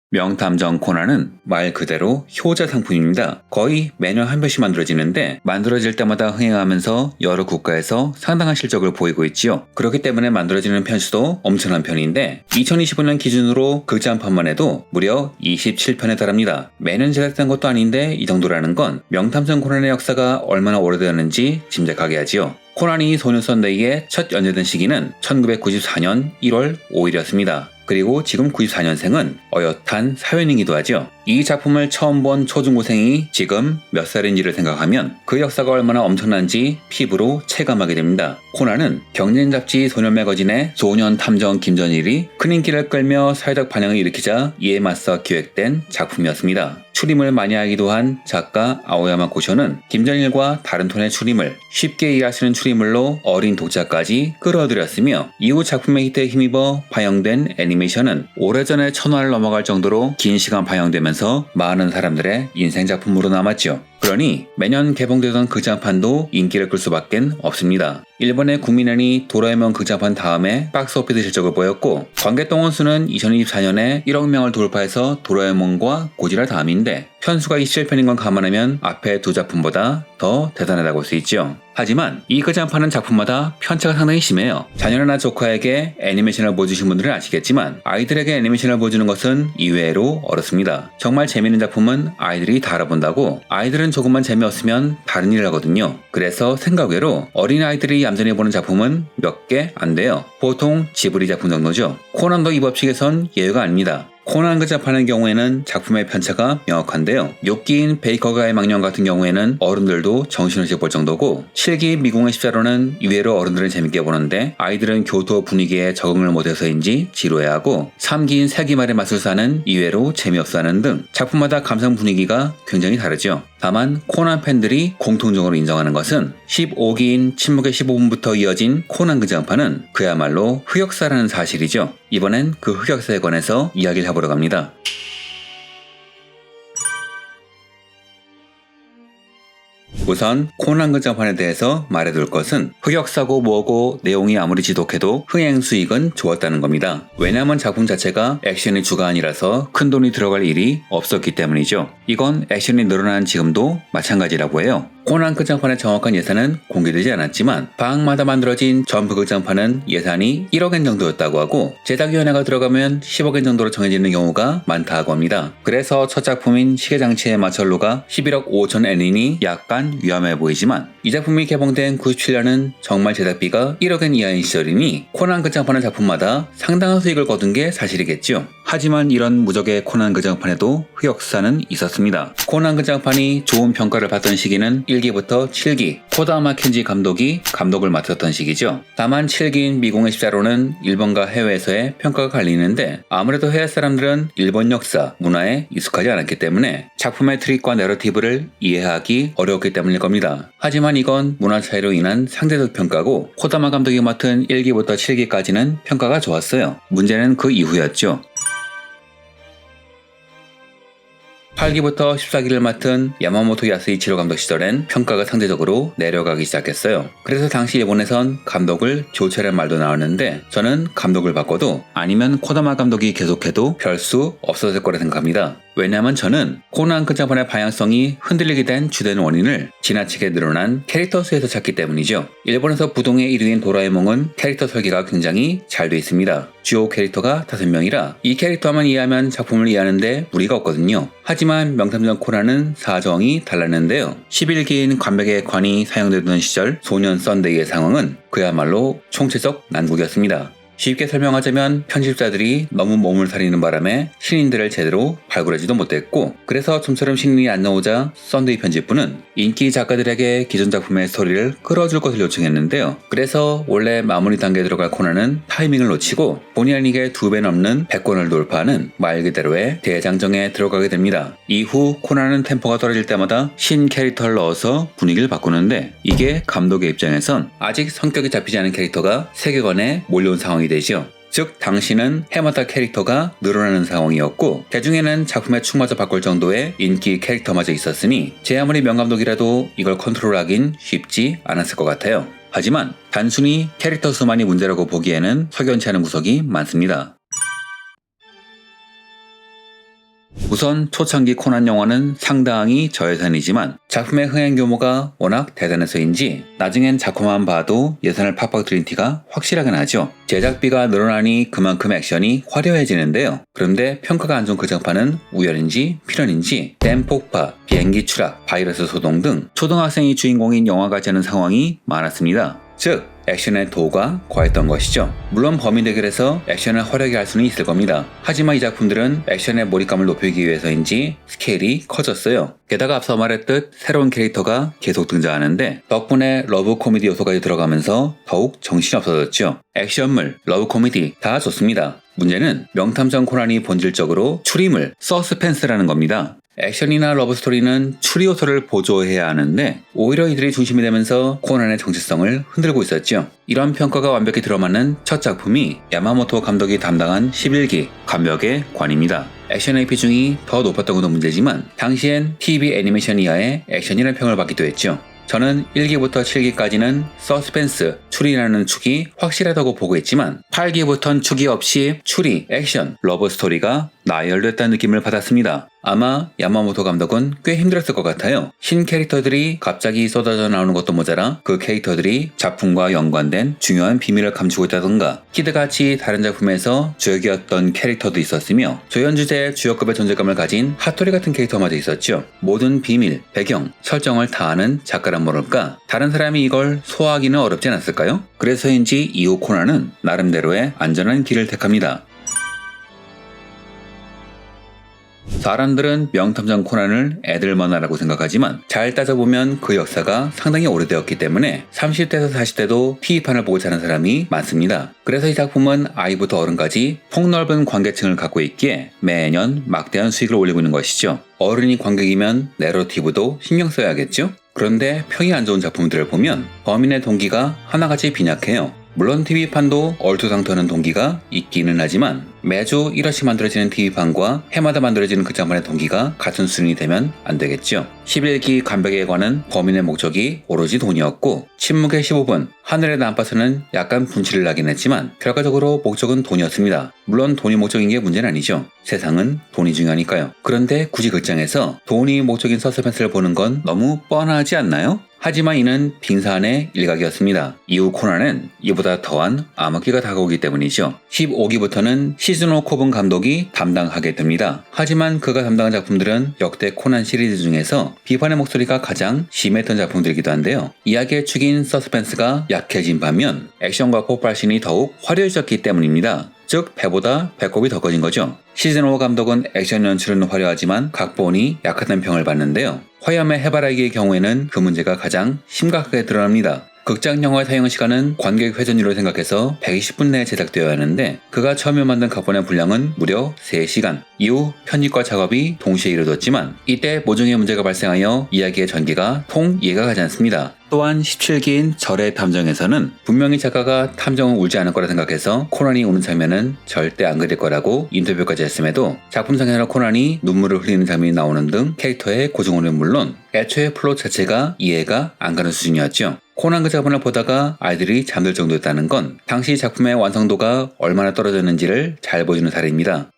명탐정 코난은 말 그대로 효자 상품입니다. 거의 매년 한 편씩 만들어지는데 만들어질 때마다 흥행하면서 여러 국가에서 상당한 실적을 보이고 있지요. 그렇기 때문에 만들어지는 편수도 엄청난 편인데 2025년 기준으로 극장판만 해도 무려 27편에 달합니다. 매년 제작된 것도 아닌데 이 정도라는 건 명탐정 코난의 역사가 얼마나 오래되었는지 짐작하게 하지요. 코난이 소년 썬데이에 첫 연재된 시기는 1994년 1월 5일이었습니다. 그리고 지금 94년생은 어엿한 사연이기도 하죠. 이 작품을 처음 본 초중고생이 지금 몇 살인지를 생각하면 그 역사가 얼마나 엄청난지 피부로 체감하게 됩니다. 코난은 경쟁 잡지 소년 매거진의 소년 탐정 김전일이 큰 인기를 끌며 사회적 반향을 일으키자 이에 맞서 기획된 작품이었습니다. 추림을 많이 하기도 한 작가 아오야마 고쇼는 김전일과 다른 톤의 추림을 쉽게 이해하시는 추림물로 어린 독자까지 끌어들였으며 이후 작품의 히트에 힘입어 방영된 애니메이션은 오래전에 1000화를 넘어갈 정도로 긴 시간 방영되면서 많은 사람들의 인생 작품으로 남았죠. 그러니 매년 개봉되던 극장판도 인기를 끌 수밖에 없습니다. 일본의 국민연이 도라에몽 극장판 다음에 박스오피스 실적을 보였고 관객동원 수는 2024년에 1억 명을 돌파해서 도라에몽과 고지라 다음인데 편수가 27편인 건 감안하면 앞에 두 작품보다 더 대단하다고 할 수 있죠. 하지만 이 극장판은 작품마다 편차가 상당히 심해요. 자녀나 조카에게 애니메이션을 보여주신 분들은 아시겠지만 아이들에게 애니메이션을 보여주는 것은 이외로 어렵습니다. 정말 재미있는 작품은 아이들이 다 알아본다고 아이들은 조금만 재미없으면 다른 일을 하거든요. 그래서 생각외로 어린아이들이 얌전히 보는 작품은 몇 개 안 돼요. 보통 지브리 작품 정도죠. 코난도 이 법칙에선 예외가 아닙니다. 코난 극장판의 경우에는 작품의 편차가 명확한데요. 6기인 베이커가의 망령 같은 경우에는 어른들도 정신없이 볼 정도고 7기 미궁의 십자로는 이외로 어른들은 재밌게 보는데 아이들은 교토 분위기에 적응을 못해서인지 지루해하고 3기인 세기말의 마술사는 이외로 재미없어하는 등 작품마다 감상 분위기가 굉장히 다르죠. 다만 코난 팬들이 공통적으로 인정하는 것은 15기인 침묵의 15분부터 이어진 코난 극장판은 그야말로 흑역사라는 사실이죠. 이번엔 그 흑역사에 관해서 이야기를 해보러 갑니다. 우선 코난 극장판에 대해서 말해둘 것은 흑역사고 뭐고 내용이 아무리 지독해도 흥행 수익은 좋았다는 겁니다. 왜냐하면 작품 자체가 액션이 주가 아니라서 큰돈이 들어갈 일이 없었기 때문이죠. 이건 액션이 늘어난 지금도 마찬가지라고 해요. 코난 극장판의 정확한 예산은 공개되지 않았지만 방학마다 만들어진 전부 극장판은 예산이 1억엔 정도였다고 하고 제작위원회가 들어가면 10억엔 정도로 정해지는 경우가 많다고 합니다. 그래서 첫 작품인 시계장치의 마철로가 11억 5천 엔이니 약간 위험해 보이지만 이 작품이 개봉된 97년은 정말 제작비가 1억엔 이하인 시절이니 코난 극장판의 작품마다 상당한 수익을 거둔 게 사실이겠죠. 하지만 이런 무적의 코난 극장판에도 흑역사는 있었습니다. 코난 극장판이 좋은 평가를 받던 시기는 1기부터 7기 코다마 켄지 감독이 감독을 맡았던 시기죠. 다만 7기인 미궁의 십자로는 일본과 해외에서의 평가가 갈리는데 아무래도 해외 사람들은 일본 역사, 문화에 익숙하지 않았기 때문에 작품의 트릭과 내러티브를 이해하기 어려웠기 때문일 겁니다. 하지만 이건 문화 차이로 인한 상대적 평가고 코다마 감독이 맡은 1기부터 7기까지는 평가가 좋았어요. 문제는 그 이후였죠. 8기부터 14기를 맡은 야마모토 야스이치로 감독 시절엔 평가가 상대적으로 내려가기 시작했어요. 그래서 당시 일본에선 감독을 교체란 말도 나왔는데 저는 감독을 바꿔도 아니면 코다마 감독이 계속해도 별 수 없었을 거라 생각합니다. 왜냐하면 저는 코난 극장판의 방향성이 흔들리게 된 주된 원인을 지나치게 늘어난 캐릭터 수에서 찾기 때문이죠. 일본에서 부동의 1위인 도라에몽은 캐릭터 설계가 굉장히 잘 돼 있습니다. 주요 캐릭터가 5명이라 이 캐릭터만 이해하면 작품을 이해하는데 무리가 없거든요. 하지만 명탐정 코난은 사정이 달랐는데요. 11기인 관백의 관이 사용되던 시절 소년 썬데이의 상황은 그야말로 총체적 난국이었습니다. 쉽게 설명하자면 편집자들이 너무 몸을 사리는 바람에 신인들을 제대로 발굴하지도 못했고 그래서 좀처럼 신인이 안 나오자 썬데이 편집부는 인기 작가들에게 기존 작품의 스토리를 끌어줄 것을 요청했는데요. 그래서 원래 마무리 단계에 들어갈 코난은 타이밍을 놓치고 본의 아니게 2배 넘는 100권을 돌파하는 말 그대로의 대장정에 들어가게 됩니다. 이후 코난은 템포가 떨어질 때마다 신 캐릭터를 넣어서 분위기를 바꾸는데 이게 감독의 입장에선 아직 성격이 잡히지 않은 캐릭터가 세계관에 몰려온 상황이 되죠. 즉 당시는 해마다 캐릭터가 늘어나는 상황이었고 대중에는 작품의 축마저 바꿀 정도의 인기 캐릭터마저 있었으니 제 아무리 명감독이라도 이걸 컨트롤하긴 쉽지 않았을 것 같아요. 하지만 단순히 캐릭터 수만이 문제라고 보기에는 석연치 않은 구석이 많습니다. 우선 초창기 코난 영화는 상당히 저예산이지만 작품의 흥행 규모가 워낙 대단해서인지 나중엔 작품만 봐도 예산을 팍팍 들인 티가 확실하게 나죠. 제작비가 늘어나니 그만큼 액션이 화려해지는데요. 그런데 평가가 안 좋은 그 장판은 우연인지 필연인지 댐 폭파, 비행기 추락, 바이러스 소동 등 초등학생이 주인공인 영화 같지 않은 상황이 많았습니다. 즉 액션의 도가 과했던 것이죠. 물론 범인 대결에서 액션을 화려하게 할 수는 있을 겁니다. 하지만 이 작품들은 액션의 몰입감을 높이기 위해서인지 스케일이 커졌어요. 게다가 앞서 말했듯 새로운 캐릭터가 계속 등장하는데 덕분에 러브 코미디 요소까지 들어가면서 더욱 정신이 없어졌죠. 액션물, 러브 코미디 다 좋습니다. 문제는 명탐정 코난이 본질적으로 추리물, 서스펜스라는 겁니다. 액션이나 러브 스토리는 추리 요소를 보조해야 하는데 오히려 이들이 중심이 되면서 코난의 정체성을 흔들고 있었죠. 이런 평가가 완벽히 들어맞는 첫 작품이 야마모토 감독이 담당한 11기 감벽의 관입니다. 액션의 비중이 더 높았던 것도 문제지만 당시엔 TV 애니메이션 이하의 액션이라는 평을 받기도 했죠. 저는 1기부터 7기까지는 서스펜스, 추리라는 축이 확실하다고 보고 있지만 8기부터는 축이 없이 추리, 액션, 러브 스토리가 나열됐다는 느낌을 받았습니다. 아마 야마모토 감독은 꽤 힘들었을 것 같아요. 신 캐릭터들이 갑자기 쏟아져 나오는 것도 모자라 그 캐릭터들이 작품과 연관된 중요한 비밀을 감추고 있다던가 키드같이 다른 작품에서 주역이었던 캐릭터도 있었으며 조연 주제에 주역급의 존재감을 가진 하토리 같은 캐릭터마저 있었죠. 모든 비밀, 배경, 설정을 다 아는 작가란 모를까 다른 사람이 이걸 소화하기는 어렵지 않았을까요? 그래서인지 이후 코난은 나름대로의 안전한 길을 택합니다. 사람들은 명탐정 코난을 애들 만화라고 생각하지만 잘 따져보면 그 역사가 상당히 오래되었기 때문에 30대에서 40대도 TV판을 보고 자란 사람이 많습니다. 그래서 이 작품은 아이부터 어른까지 폭넓은 관계층을 갖고 있기에 매년 막대한 수익을 올리고 있는 것이죠. 어른이 관객이면 내러티브도 신경 써야겠죠? 그런데 평이 안 좋은 작품들을 보면 범인의 동기가 하나같이 빈약해요. 물론 TV판도 얼토당토하는 동기가 있기는 하지만 매주 1화씩 만들어지는 TV판과 해마다 만들어지는 그 장판의 동기가 같은 수준이 되면 안 되겠죠. 11기 감백에 관한 범인의 목적이 오로지 돈이었고 침묵의 15분, 하늘의 난파선은 약간 분치를 나긴 했지만 결과적으로 목적은 돈이었습니다. 물론 돈이 목적인 게 문제는 아니죠. 세상은 돈이 중요하니까요. 그런데 굳이 극장에서 돈이 목적인 서스펜스를 보는 건 너무 뻔하지 않나요? 하지만 이는 빙산의 일각이었습니다. 이후 코난은 이보다 더한 암흑기가 다가오기 때문이죠. 15기부터는 시즈노 코븐 감독이 담당하게 됩니다. 하지만 그가 담당한 작품들은 역대 코난 시리즈 중에서 비판의 목소리가 가장 심했던 작품들이기도 한데요. 이야기의 축인 서스펜스가 약해진 반면 액션과 폭발신이 더욱 화려해졌기 때문입니다. 즉 배보다 배꼽이 더 커진 거죠. 시즈노 감독은 액션 연출은 화려하지만 각본이 약하다는 평을 받는데요. 화염의 해바라기의 경우에는 그 문제가 가장 심각하게 드러납니다. 극장 영화의 사용 시간은 관객 회전율로 생각해서 120분 내에 제작되어야 하는데 그가 처음에 만든 각본의 분량은 무려 3시간. 이후 편집과 작업이 동시에 이루어졌지만 이때 모종의 문제가 발생하여 이야기의 전개가 통 이해가 가지 않습니다. 또한 17기인 절의 탐정에서는 분명히 작가가 탐정은 울지 않을 거라 생각해서 코난이 우는 장면은 절대 안 그릴 거라고 인터뷰까지 했음에도 작품상에서 코난이 눈물을 흘리는 장면이 나오는 등 캐릭터의 고증오는 물론 애초에 플롯 자체가 이해가 안 가는 수준이었죠. 코난 그 작품을 보다가 아이들이 잠들 정도였다는 건 당시 작품의 완성도가 얼마나 떨어졌는지를 잘 보여주는 사례입니다.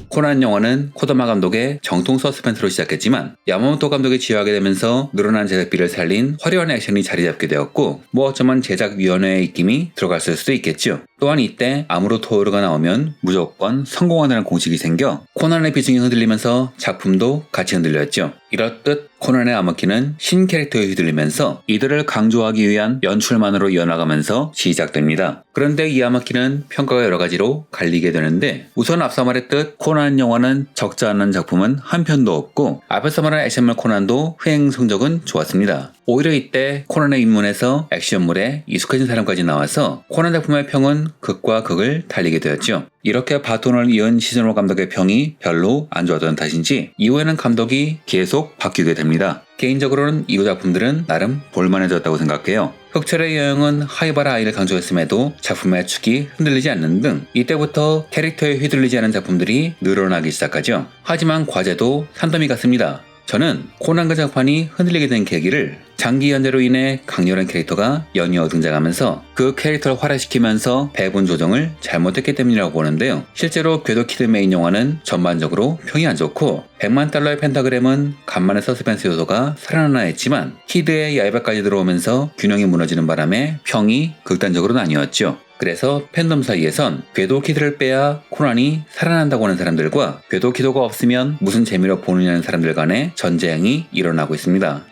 코난 영화는 코다마 감독의 정통 서스펜스로 시작했지만 야마모토 감독이 지휘하게 되면서 늘어난 제작비를 살린 화려한 액션이 자리 잡게 되었고 어쩌면 제작위원회의 입김이 들어갔을 수도 있겠죠. 또한 이때 아무로 토요르가 나오면 무조건 성공한다는 공식이 생겨 코난의 비중이 흔들리면서 작품도 같이 흔들렸죠. 이렇듯 코난의 암흑기는 신캐릭터에 휘둘리면서 이들을 강조하기 위한 연출만으로 이어나가면서 시작됩니다. 그런데 이 암흑기는 평가가 여러가지로 갈리게 되는데 우선 앞서 말했듯 코난 영화는 적지 않은 작품은 한 편도 없고 앞에서 말한 액션물 코난도 흥행 성적은 좋았습니다. 오히려 이때 코난의 입문에서 액션물에 익숙해진 사람까지 나와서 코난 작품의 평은 극과 극을 달리게 되었죠. 이렇게 바톤을 이은 시즈노 감독의 평이 별로 안 좋았던 탓인지 이후에는 감독이 계속 바뀌게 됩니다. 개인적으로는 이후 작품들은 나름 볼만해졌다고 생각해요. 흑철의 여행은 하이바라 아이를 강조했음에도 작품의 축이 흔들리지 않는 등 이때부터 캐릭터에 휘둘리지 않은 작품들이 늘어나기 시작하죠. 하지만 과제도 산더미 같습니다. 저는 코난 그 장판이 흔들리게 된 계기를 장기 연재로 인해 강렬한 캐릭터가 연이어 등장하면서 그 캐릭터를 활화시키면서 배분 조정을 잘못했기 때문이라고 보는데요. 실제로 궤도 키드 메인 영화는 전반적으로 평이 안 좋고 100만 달러의 펜타그램은 간만에 서스펜스 요소가 살아나나 했지만 키드의 야이바까지 들어오면서 균형이 무너지는 바람에 평이 극단적으로 나뉘었죠. 그래서 팬덤 사이에선 궤도 키드를 빼야 코난이 살아난다고 하는 사람들과 궤도 키드가 없으면 무슨 재미로 보느냐는 사람들 간의 전쟁이 일어나고 있습니다.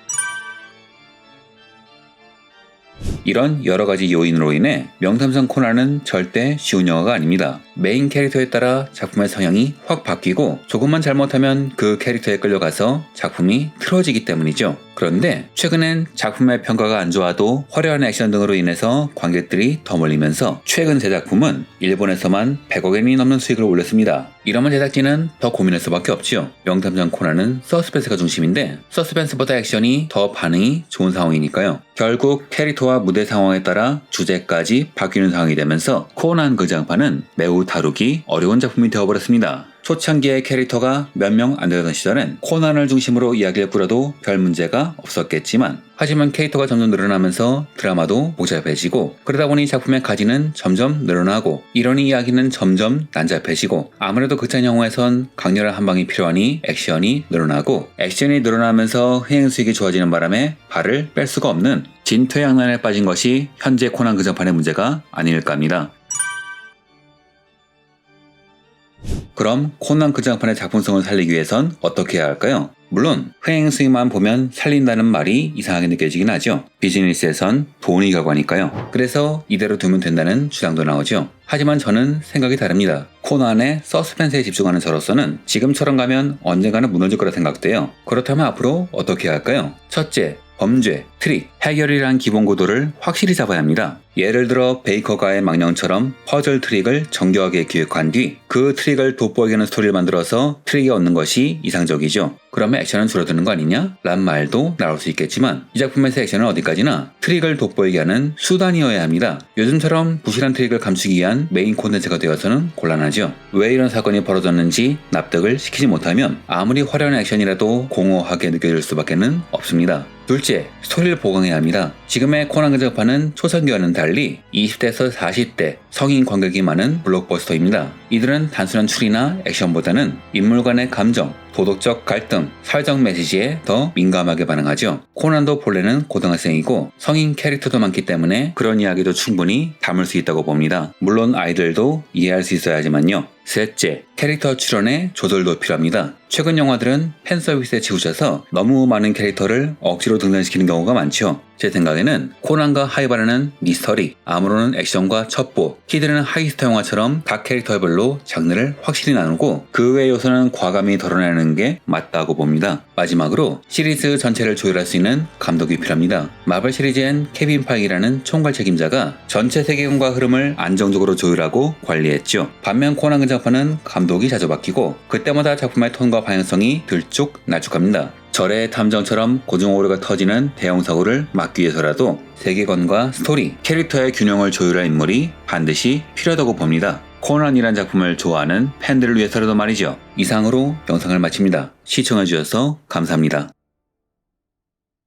이런 여러가지 요인으로 인해 명탐정 코난은 절대 쉬운 영화가 아닙니다. 메인 캐릭터에 따라 작품의 성향이 확 바뀌고 조금만 잘못하면 그 캐릭터에 끌려가서 작품이 틀어지기 때문이죠. 그런데 최근엔 작품의 평가가 안 좋아도 화려한 액션 등으로 인해서 관객들이 더 몰리면서 최근 제작품은 일본에서만 100억엔이 넘는 수익을 올렸습니다. 이러면 제작진은 더 고민할 수밖에 없지요. 명탐정 코난은 서스펜스가 중심인데 서스펜스보다 액션이 더 반응이 좋은 상황이니까요. 결국 캐릭터와 무대 상황에 따라 주제까지 바뀌는 상황이 되면서 코난 극장판은 매우 다루기 어려운 작품이 되어버렸습니다. 초창기의 캐릭터가 몇 명 안 되던 시절엔 코난을 중심으로 이야기를 꾸려도 별 문제가 없었겠지만 하지만 캐릭터가 점점 늘어나면서 드라마도 복잡해지고 그러다 보니 작품의 가지는 점점 늘어나고 이러니 이야기는 점점 난잡해지고 아무래도 극장 영화에선 강렬한 한방이 필요하니 액션이 늘어나고 액션이 늘어나면서 흥행 수익이 좋아지는 바람에 발을 뺄 수가 없는 진퇴양난에 빠진 것이 현재 코난 극장판의 문제가 아닐까 합니다. 그럼 코난 극장판의 작품성을 살리기 위해선 어떻게 해야 할까요? 물론 흥행 수익만 보면 살린다는 말이 이상하게 느껴지긴 하죠. 비즈니스에선 돈이 가관이니까요. 그래서 이대로 두면 된다는 주장도 나오죠. 하지만 저는 생각이 다릅니다. 코난의 서스펜스에 집중하는 저로서는 지금처럼 가면 언젠가는 무너질 거라 생각돼요. 그렇다면 앞으로 어떻게 해야 할까요? 첫째, 범죄, 트릭, 해결이란 기본 구도를 확실히 잡아야 합니다. 예를 들어 베이커가의 망령처럼 퍼즐 트릭을 정교하게 기획한 뒤 그 트릭을 돋보이게 하는 스토리를 만들어서 트릭이 얻는 것이 이상적이죠. 그러면 액션은 줄어드는 거 아니냐? 란 말도 나올 수 있겠지만 이 작품에서 액션은 어디까지나 트릭을 돋보이게 하는 수단이어야 합니다. 요즘처럼 부실한 트릭을 감추기 위한 메인 콘텐츠가 되어서는 곤란하죠. 왜 이런 사건이 벌어졌는지 납득을 시키지 못하면 아무리 화려한 액션이라도 공허하게 느껴질 수밖에는 없습니다. 둘째, 스토리를 보강해야 합니다. 지금의 코난 극장판은 초창기와는 달리 20대에서 40대 성인 관객이 많은 블록버스터입니다. 이들은 단순한 추리나 액션보다는 인물 간의 감정, 도덕적 갈등, 사회적 메시지에 더 민감하게 반응하죠. 코난도 본래는 고등학생이고 성인 캐릭터도 많기 때문에 그런 이야기도 충분히 담을 수 있다고 봅니다. 물론 아이들도 이해할 수 있어야 하지만요. 셋째, 캐릭터 출연에 조절도 필요합니다. 최근 영화들은 팬서비스에 치우쳐서 너무 많은 캐릭터를 억지로 등장시키는 경우가 많죠. 제 생각에는 코난과 하이바라는 미스터리, 아무로는 액션과 첩보, 키드는 하이스터 영화처럼 각 캐릭터별로 장르를 확실히 나누고 그 외 요소는 과감히 덜어내는 게 맞다고 봅니다. 마지막으로 시리즈 전체를 조율할 수 있는 감독이 필요합니다. 마블 시리즈엔 케빈 파이기라는 총괄 책임자가 전체 세계관과 흐름을 안정적으로 조율하고 관리했죠. 반면 코난 극장판은 감독이 자주 바뀌고 그때마다 작품의 톤과 방향성이 들쭉날쭉합니다. 절의 탐정처럼 고증오류가 터지는 대형 사고를 막기 위해서라도 세계관과 스토리, 캐릭터의 균형을 조율할 인물이 반드시 필요하다고 봅니다. 코난이란 작품을 좋아하는 팬들을 위해서라도 말이죠. 이상으로 영상을 마칩니다. 시청해주셔서 감사합니다.